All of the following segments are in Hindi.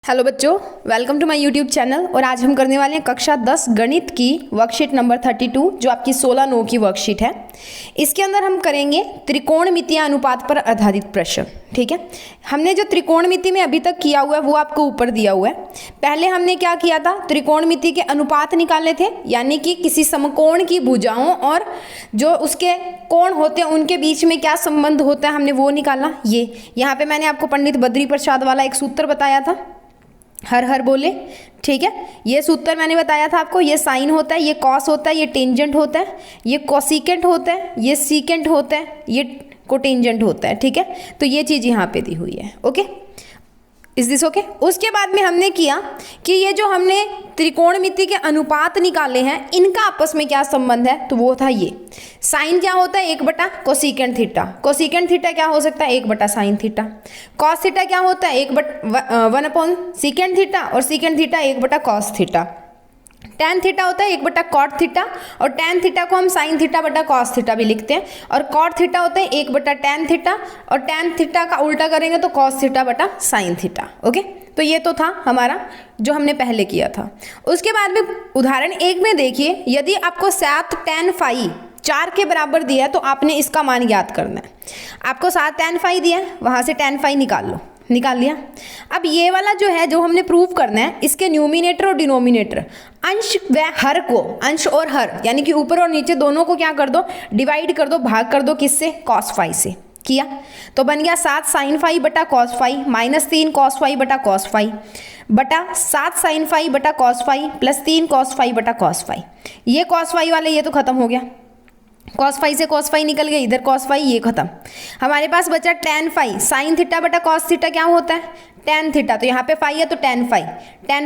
हेलो बच्चों, welcome to my YouTube channel. और आज हम करने वाले हैं कक्षा 10 गणित की वर्कशीट नंबर 32 जो आपकी 16 नो की वर्कशीट है। इसके अंदर हम करेंगे त्रिकोणमितीय अनुपात पर आधारित प्रश्न। ठीक है, हमने जो त्रिकोणमिति में अभी तक किया हुआ है वो आपको ऊपर दिया हुआ है। पहले हमने क्या किया था, त्रिकोणमिति के अनुपात निकाले थे, यानी कि किसी समकोण की भुजाओं और जो उसके कोण होते हैं उनके बीच में क्या संबंध होता है हमने वो निकाला। ये यहाँ पे मैंने आपको पंडित बद्री प्रसाद वाला एक सूत्र बताया था, हर हर बोले। ठीक है, ये सूत्र मैंने बताया था आपको। ये साइन होता है, ये कॉस होता है, ये टेंजेंट होता है, ये कोसिकेंट होता है, ये सीकेंट होता है, ये कोटेंजेंट होता है। ठीक है, तो ये चीज़ यहाँ पे दी हुई है। Okay, is this okay. उसके बाद में हमने किया कि ये जो हमने त्रिकोणमिति के अनुपात निकाले हैं इनका आपस में क्या संबंध है, तो वो था ये साइन क्या होता है 1 बटा कोसिकेंट थीटा। कोसिकेंट थीटा क्या हो सकता है 1 बटा साइन थीटा। कॉस थीटा क्या होता है 1 अपॉन सीकेंट थीटा, और सीकेंट थीटा 1 बटा कॉस थीटा। टैन थीटा होता है 1 बटा कॉट थीटा, और टैन थीटा को हम साइन थीटा बटा कॉस थीटा भी लिखते हैं। और कॉट थीटा होता है 1 बटा टैन थीटा, और टैन थीटा का उल्टा करेंगे तो कॉस थीटा बटा साइन थीटा। ओके, तो ये तो था हमारा जो हमने पहले किया था। उसके बाद में उदाहरण 1 में देखिए, यदि आपको 7 टैन फाई 4 के बराबर दिया है तो आपने इसका मान ज्ञात करना है। आपको 7 टैन फाई दिया है, वहाँ से टैन फाई निकाल लो, निकाल लिया। अब ये वाला जो है जो हमने प्रूव करना है, इसके न्यूमिनेटर और डिनोमिनेटर अंश व हर को, अंश और हर यानी कि ऊपर और नीचे दोनों को क्या कर दो, डिवाइड कर दो, भाग कर दो, किससे, कॉस फाई से। किया तो बन गया 7 साइन फाई बटा cos phi minus 3 cos phi बटा कॉस फाई बटा 7 साइन फाई बटा cos phi plus 3 cos phi बटा कॉस फाई। ये कॉस फाई वाले ये तो खत्म हो गया, कॉस फाई से कॉस फाई निकल गई, इधर कॉस फाई, ये खत्म। हमारे पास बचा टैन फाई, साइन थीटा बटा कॉस थीटा क्या होता है टैन थीटा, तो यहाँ पे फाई है तो टैन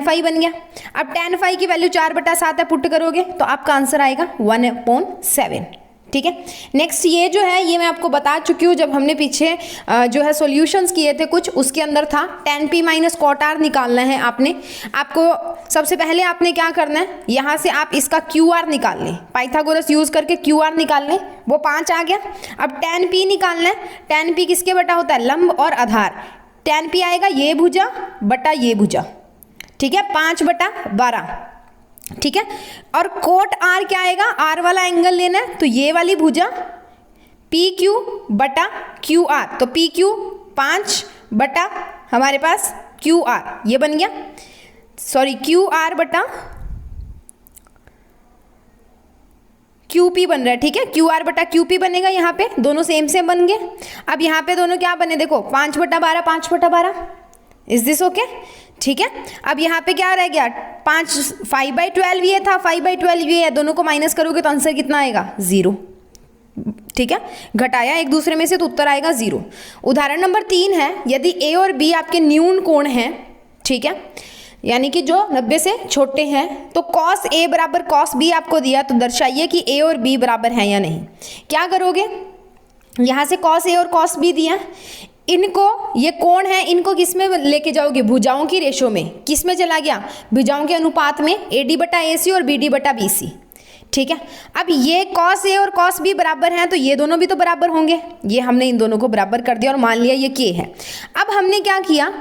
फाई बन गया। अब टैन फाई की वैल्यू 4 बटा 7 है, पुट करोगे तो आपका आंसर आएगा 1/7। ठीक है, नेक्स्ट ये जो है ये मैं आपको बता चुकी हूँ जब हमने पीछे जो है सॉल्यूशंस किए थे कुछ, उसके अंदर था tan p minus cot r निकालना है आपने। आपको सबसे पहले आपने क्या करना है, यहाँ से आप इसका QR निकाल लें, पाइथागोरस यूज करके QR निकाल लें, वो 5 आ गया। अब tan p निकालना है, tan p किसके बटा होता है, लंब और आधार। tan p आएगा ये भुजा बटा ये भुजा। ठीक है, 5 बटा 12। ठीक है, और कोट आर क्या आएगा, आर वाला एंगल लेना है तो ये वाली भुजा पी क्यू बटा क्यू आर, तो पी क्यू 5 बटा हमारे पास क्यू आर, ये बन गया, सॉरी क्यू आर बटा क्यू पी बन रहा है। ठीक है, क्यू आर बटा क्यू पी बनेगा, यहाँ पे दोनों सेम सेम बन गए। अब यहाँ पे दोनों क्या बने, देखो 5 बटा 12 5 बटा 12, इज दिस ओके। ठीक है, अब यहाँ पे क्या रह गया, 5/12 ये था, 5/12 ये है, दोनों को माइनस करोगे तो आंसर कितना आएगा 0। ठीक है, घटाया एक दूसरे में से तो उत्तर आएगा 0। उदाहरण नंबर 3 है, यदि ए और बी आपके न्यून कोण हैं, ठीक है, यानी कि जो 90 से छोटे हैं, तो कॉस ए बराबर कॉस बी आपको दिया, तो दर्शाइए कि ए और बी बराबर हैं या नहीं। क्या करोगे, यहाँ से कॉस ए और कॉस बी दिया, इनको ये कोण है, इनको किस में लेके जाओगे, भुजाओं की रेशो में, किस में चला गया, भुजाओं के अनुपात में, AD बटा AC और BD बटा BC। ठीक है, अब ये cos A और cos B बराबर हैं तो ये दोनों भी तो बराबर होंगे, ये हमने इन दोनों को बराबर कर दिया और मान लिया ये K है। अब हमने क्या किया,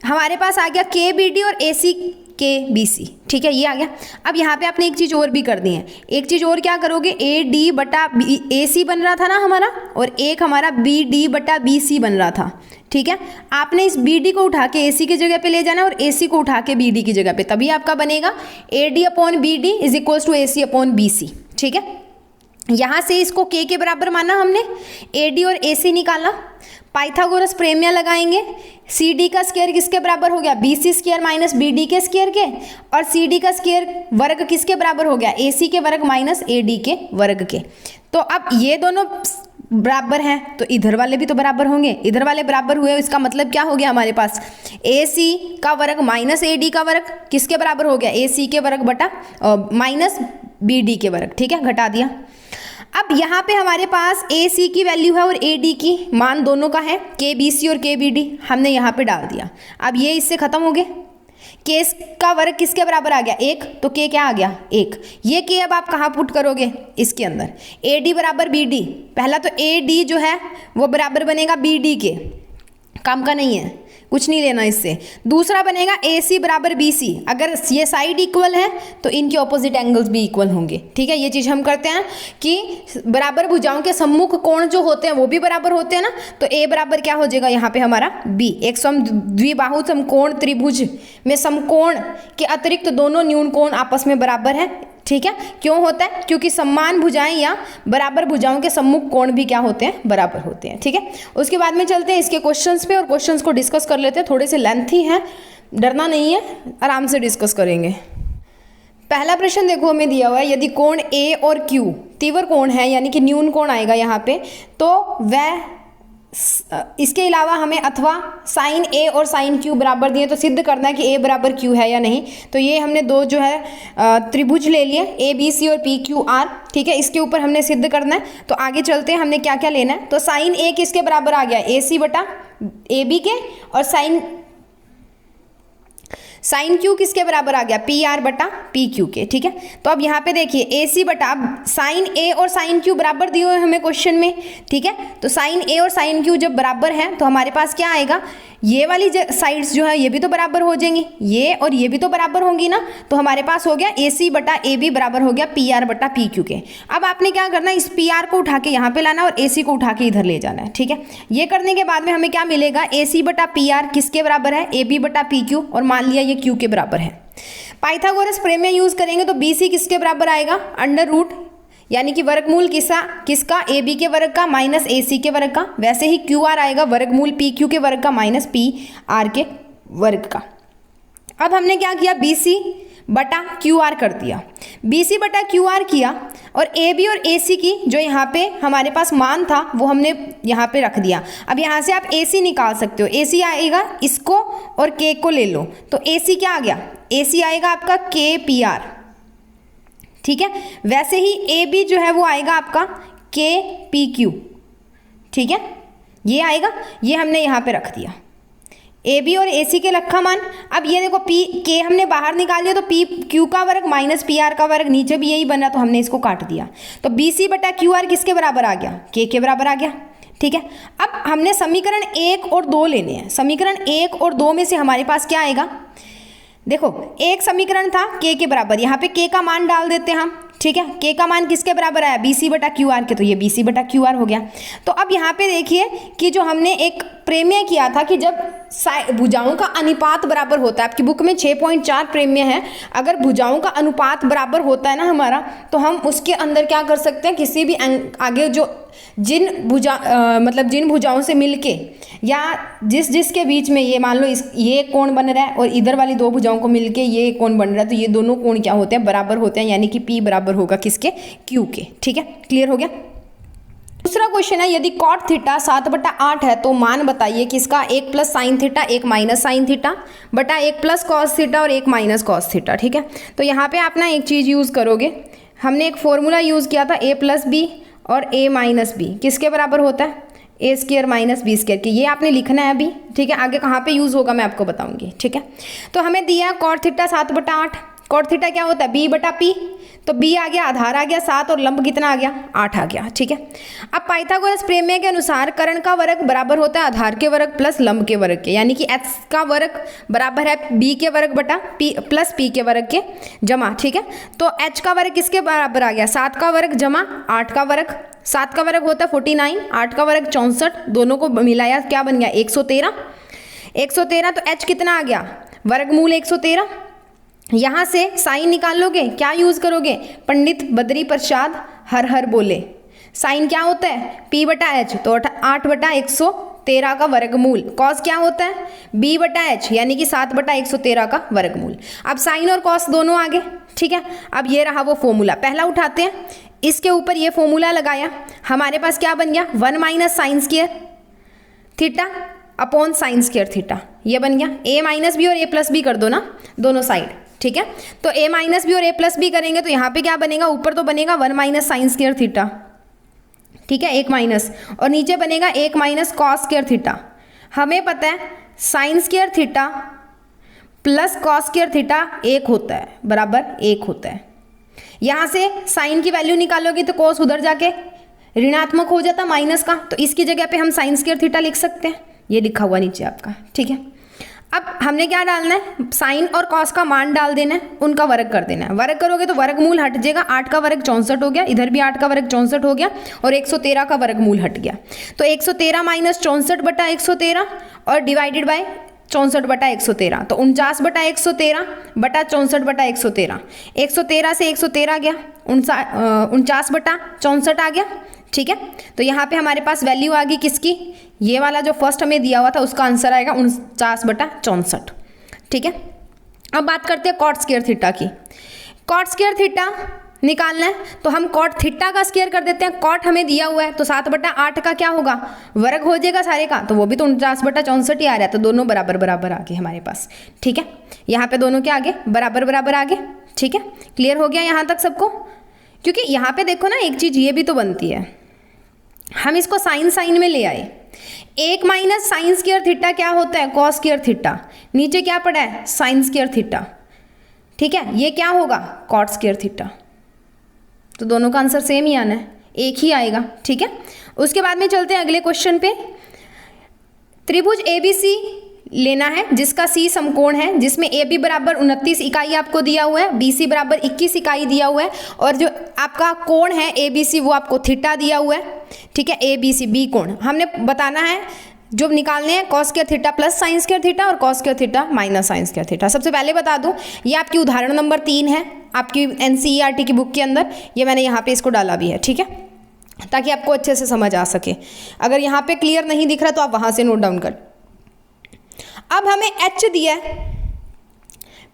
हमारे पास आ गया KBD और AC KBC। ठीक है, ये आ गया। अब यहाँ पे आपने एक चीज़ और भी कर दी है, एक चीज़ और क्या करोगे, AD बटा AC बन रहा था ना हमारा, और एक हमारा BD बटा BC बन रहा था। ठीक है, आपने इस BD को उठा के AC की जगह पे ले जाना और AC को उठा के BD की जगह पे, तभी आपका बनेगा AD upon BD is equals to AC upon BC। ठीक है, यहाँ से इसको K के बराबर माना हमने, AD और AC निकाला, पाइथागोरस प्रमेय लगाएंगे, CD का स्क्वायर किसके बराबर हो गया, BC स्क्वायर माइनस BD के स्क्वायर के, और CD का स्क्वायर वर्ग किसके बराबर हो गया, AC के वर्ग माइनस AD के वर्ग के। तो अब ये दोनों बराबर हैं तो इधर वाले भी तो बराबर होंगे, इधर वाले बराबर हुए, इसका मतलब क्या हो गया हमारे पास, AC का वर्ग माइनस AD का वर्ग किसके बराबर हो गया, AC के वर्ग बटा माइनस BD के वर्ग। ठीक है, घटा दिया। अब यहाँ पे हमारे पास AC की वैल्यू है और AD की, मान दोनों का है, KBC और KBD हमने यहाँ पे डाल दिया। अब ये इससे खत्म हो गए, K का वर्ग किसके बराबर आ गया 1, तो K क्या आ गया 1। ये K अब आप कहाँ पुट करोगे, इसके अंदर, AD बराबर BD, पहला तो AD जो है वो बराबर बनेगा BD के, काम का नहीं है, कुछ नहीं लेना इससे। दूसरा बनेगा AC बराबर BC, अगर ये साइड इक्वल है तो इनके ऑपोजिट एंगल्स भी इक्वल होंगे। ठीक है, ये चीज़ हम करते हैं कि बराबर भुजाओं के सम्मुख कोण जो होते हैं वो भी बराबर होते हैं ना, तो A बराबर क्या हो जाएगा यहाँ पे हमारा B। एक द्विबाहु समकोण त्रिभुज में समकोण के अतिरिक्त दोनों न्यून कोण आपस में बराबर है। ठीक है, क्यों होता है? क्योंकि समान भुजाएं या बराबर भुजाओं के सम्मुख कोण भी क्या होते हैं? बराबर होते हैं। ठीक है, उसके बाद में चलते हैं इसके क्वेश्चंस पे और क्वेश्चंस को डिस्कस कर लेते हैं। थोड़े से लेंथी हैं, डरना नहीं है, आराम से डिस्कस करेंगे। पहला प्रश्न देखो हमें दिया हुआ है, यदि कोण A और Q तीव्र कोण है यानी कि न्यून कोण आएगा यहाँ पे, तो वह इसके अलावा हमें अथवा साइन A और साइन Q बराबर दिए तो सिद्ध करना है कि A बराबर Q है या नहीं। तो ये हमने दो जो है त्रिभुज ले लिए ABC और PQR। ठीक है, इसके ऊपर हमने सिद्ध करना है। तो आगे चलते हैं, हमने क्या क्या लेना है। तो साइन A किसके बराबर आ गया? AC बटा AB के, और साइन Q किसके बराबर आ गया? PR बटा PQ के। ठीक है, तो अब यहाँ पे देखिए AC बटा, अब साइन A और साइन Q बराबर दिए हुए हमें क्वेश्चन में। ठीक है, तो साइन A और साइन Q जब बराबर है तो हमारे पास क्या आएगा? ये वाली साइड्स जो है ये भी तो बराबर हो जाएंगी, ये और ये भी तो बराबर होंगी ना। तो हमारे पास हो गया AC बटा AB बराबर हो गया PR बटा PQ के। अब आपने क्या करना है, इस PR को उठा के यहाँ पे लाना और AC को उठा के इधर ले जाना है। ठीक है, ये करने के बाद में हमें क्या मिलेगा? AC बटा PR किसके बराबर है? AB बटा PQ, और मान लिया ये Q के बराबर है। पाइथागोरस प्रमेय यूज करेंगे तो BC किसके बराबर आएगा? अंडर रूट यानी कि वर्गमूल किसका? AB के वर्ग का माइनस AC के वर्ग का। वैसे ही QR आएगा वर्गमूल PQ के वर्ग का माइनस PR के वर्ग का। अब हमने क्या किया? BC बटा QR कर दिया, BC बटा QR किया, और AB और AC की जो यहाँ पे हमारे पास मान था वो हमने यहाँ पे रख दिया। अब यहाँ से आप AC निकाल सकते हो। AC आएगा, इसको और K को ले लो, तो AC क्या आ गया? AC आएगा आपका KPR। ठीक है, वैसे ही AB जो है वो आएगा आपका KPQ। ठीक है, ये आएगा, ये हमने यहाँ पे रख दिया AB और AC के रखा मान। अब ये देखो K हमने बाहर निकाल लिया, तो PQ का वर्ग माइनस PR का वर्ग, नीचे भी यही बना तो हमने इसको काट दिया। तो BC बटा QR किसके बराबर आ गया? K के बराबर आ गया। ठीक है, अब हमने समीकरण 1 और 2 लेने हैं। समीकरण 1 और 2 में से हमारे पास क्या आएगा? देखो, एक समीकरण था K के बराबर, यहाँ पे K का मान डाल देते हैं हम। ठीक है, K का मान किसके बराबर आया? BC बटा QR के, तो ये BC बटा QR हो गया। तो अब यहाँ पे देखिए कि जो हमने एक प्रमेय किया था कि जब भुजाओं का अनुपात बराबर होता है, आपकी बुक में 6.4 प्रमेय है, अगर भुजाओं का अनुपात बराबर होता है ना हमारा, तो हम उसके अंदर क्या कर सकते हैं? किसी भी आगे जो जिन भुजाओं से मिलके या जिसके बीच में ये मान लो ये कोण बन रहा है और इधर वाली दो भुजाओं को मिलके ये कोण बन रहा है, तो ये दोनों कोण क्या होते हैं? बराबर होते हैं, यानी कि P बराबर होगा किसके? Q के। ठीक है, क्लियर हो गया। दूसरा क्वेश्चन है, यदि कॉट थीटा 7/8 है तो मान बताइए किसका? 1 plus sine theta 1 minus sine theta बटा 1 प्लस कॉस थीटा और 1 माइनस कॉस थीटा। ठीक है, तो यहाँ पे आप ना एक चीज़ यूज़ करोगे, हमने एक फॉर्मूला यूज़ किया था A प्लस बी और A माइनस बी किसके बराबर होता है? A square minus B square के। ये आपने लिखना है अभी। ठीक है, आगे कहाँ पे यूज़ होगा मैं आपको बताऊंगी। ठीक है, तो हमें दिया कॉट थीटा 7/8। कॉट थीटा क्या होता है? B बटा P, तो B आ गया, आधार आ गया 7 और लंब कितना आ गया? 8 आ गया। ठीक है, अब पाइथागोरस प्रमेय के अनुसार कर्ण का वर्ग बराबर होता है आधार के वर्ग प्लस लंब के वर्ग के, यानी कि h का वर्ग बराबर है B के वर्ग बटा P प्लस P के वर्ग के जमा। ठीक है, तो h का वर्ग किसके बराबर आ गया? 7 का वर्ग जमा 8 का वर्ग। 7 का वर्ग होता है 49, 8 का वर्ग 64, दोनों को मिलाया क्या बन गया? 113। 113, तो h कितना आ गया? वर्गमूल 113। यहाँ से साइन निकाल लोगे, क्या यूज़ करोगे? पंडित बद्री प्रसाद हर हर बोले। साइन क्या होता है? P बटा H, तो 8 बटा 113 का वर्गमूल। कॉस क्या होता है? B बटा H, यानी कि 7 बटा 113 का वर्गमूल। अब साइन और कॉस दोनों आ गए। ठीक है, अब ये रहा वो फॉर्मूला, पहला उठाते हैं, इसके ऊपर ये फॉर्मूला लगाया, हमारे पास क्या बन गया? 1 minus sine square theta upon sine square theta, ये बन गया। A माइनस बी और A प्लस बी कर दो ना दोनों साइड। ठीक है, तो A माइनस बी और A प्लस बी करेंगे तो यहाँ पे क्या बनेगा? ऊपर तो बनेगा 1 माइनस साइन स्क्वायर थीटा, ठीक है, 1 माइनस, और नीचे बनेगा 1 माइनस कॉस स्क्वायर थीटा। हमें पता है sign square theta plus cos square theta 1 होता है, बराबर 1 होता है। यहाँ से साइन की वैल्यू निकालोगे तो कॉस उधर जाके ऋणात्मक हो जाता माइनस का, तो इसकी जगह पे हम साइन स्क्वायर थीटा लिख सकते हैं, ये लिखा हुआ नीचे आपका। ठीक है, अब हमने क्या डालना है, साइन और कॉस का मान डाल देना है, उनका वर्ग कर देना है। वर्ग करोगे तो वर्गमूल हट जाएगा, 8 का वर्ग 64 हो गया, इधर भी 8 का वर्ग 64 हो गया और 113 का वर्गमूल हट गया। तो 113 माइनस 64 बटा 113 और डिवाइडेड बाय 64 बटा 113, तो 49 बटा 113 बटा 64 बटा 113। 113 से 113 गया, 49 बटा 64 आ गया। ठीक है, तो यहाँ पे हमारे पास वैल्यू आ गई किसकी, ये वाला जो फर्स्ट हमें दिया हुआ था उसका आंसर आएगा 49 बटा 64। ठीक है, अब बात करते हैं कॉट स्क्वायर थीटा की। कॉट स्क्वायर थीटा निकालना है तो हम कॉट थीटा का स्क्वायर कर देते हैं। कॉट हमें दिया हुआ है तो 7 बटा 8 का क्या होगा, वर्ग हो जाएगा सारे का, तो वो भी तो 49 बटा 64 ही आ रहा है, तो दोनों बराबर बराबर आ गए हमारे पास। ठीक है, यहाँ पे दोनों क्या आगे, बराबर बराबर आ गए। ठीक है, क्लियर हो गया यहाँ तक सबको। क्योंकि यहाँ पे देखो ना, एक चीज़ ये भी तो बनती है, हम इसको साइन साइन में ले आए। 1 माइनस साइन स्क्वायर थीटा क्या होता है, कॉस स्क्वायर थीटा। नीचे क्या पड़ा है, साइन स्क्वायर थीटा। ठीक है, ये क्या होगा, कॉट स्क्वायर थीटा। तो दोनों का आंसर सेम ही आना है, एक ही आएगा। ठीक है, उसके बाद में चलते हैं अगले क्वेश्चन पे। त्रिभुज ABC लेना है जिसका C समकोण है, जिसमें AB बराबर 29 इकाई आपको दिया हुआ है, BC बराबर 21 इकाई दिया हुआ है, और जो आपका कोण है ABC वो आपको थीटा दिया हुआ है। ठीक है, ABC B कोण हमने बताना है, जो निकालने हैं cos square theta plus sine square theta और cos square theta minus sine square theta. सबसे पहले बता दूं, ये आपकी उदाहरण नंबर 3 है आपकी NCERT की बुक के अंदर, ये मैंने यहाँ पे इसको डाला भी है। ठीक है, ताकि आपको अच्छे से समझ आ सके। अगर यहाँ पे क्लियर नहीं दिख रहा तो आप वहाँ से नोट डाउन कर। अब हमें H दिया है,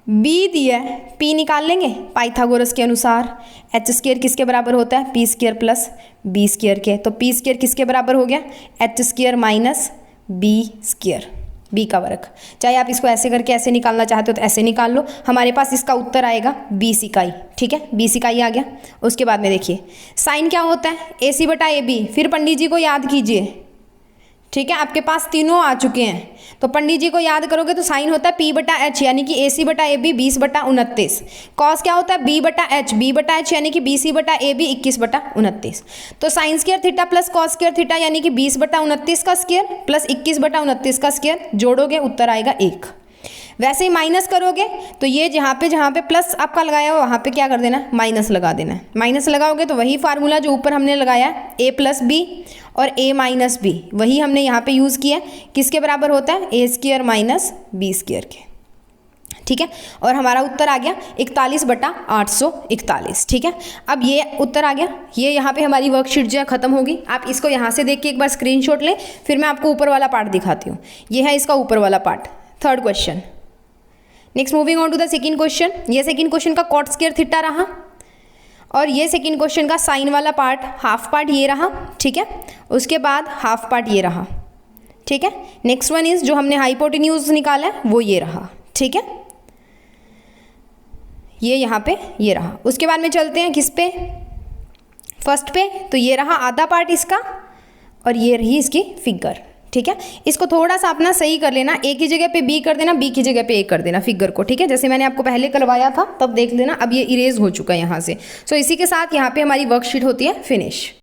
B दिया है, P निकाल लेंगे पाइथागोरस के अनुसार। H स्क्वायर किसके बराबर होता है, P square plus B square के। तो P स्क्वायर किसके बराबर हो गया, H square minus B square, B का वर्ग। चाहे आप इसको ऐसे करके ऐसे निकालना चाहते हो तो ऐसे निकाल लो, हमारे पास इसका उत्तर आएगा 20 इकाई। ठीक है, 20 इकाई आ गया। उसके बाद में देखिए साइन क्या होता है, AC बटा AB। फिर पंडित जी को याद कीजिए। ठीक है, आपके पास तीनों आ चुके हैं, तो पंडित जी को याद करोगे तो साइन होता है P बटा H यानी कि AC बटा AB 20 बटा 29। कॉस क्या होता है, B बटा H यानी कि BC बटा AB 21 बटा 29। तो sign square theta plus cos square theta यानी कि 20 बटा 29 का स्क्वायर प्लस 21 बटा 29 का स्क्वायर, जोड़ोगे उत्तर आएगा 1। वैसे ही माइनस करोगे तो ये जहाँ पे प्लस आपका लगाया हुआ वहाँ पे क्या कर देना, माइनस लगा देना है। माइनस लगाओगे तो वही फार्मूला जो ऊपर हमने लगाया है, A प्लस B और A माइनस B, वही हमने यहाँ पे यूज़ किया। किसके बराबर होता है, A square minus B square के। ठीक है, और हमारा उत्तर आ गया 41 बटा 841। ठीक है, अब ये उत्तर आ गया। ये यहाँ पे हमारी वर्कशीट जो है खत्म होगी। आप इसको यहाँ से देख के एक बार स्क्रीनशॉट लें, फिर मैं आपको ऊपर वाला पार्ट दिखाती हूँ। ये है इसका ऊपर वाला part, third question. Next moving on to the second question. ये सेकंड क्वेश्चन का कॉट स्क्वायर थीटा रहा, और ये सेकंड क्वेश्चन का साइन वाला पार्ट, हाफ पार्ट ये रहा। ठीक है, उसके बाद हाफ पार्ट ये रहा। ठीक है, नेक्स्ट वन इज जो हमने हाइपोटेन्यूज निकाला है वो ये रहा। ठीक है, ये यहाँ पे ये रहा। उसके बाद में चलते हैं किस पे, फर्स्ट पे। तो ये रहा आधा पार्ट इसका, और ये रही इसकी फिगर। ठीक है, इसको थोड़ा सा अपना सही कर लेना, ए की जगह पे बी कर देना, बी की जगह पे ए कर देना फिगर को। ठीक है, जैसे मैंने आपको पहले करवाया था तब देख लेना। अब ये इरेज हो चुका है यहाँ से। सो इसी के साथ यहाँ पे हमारी वर्कशीट होती है फिनिश।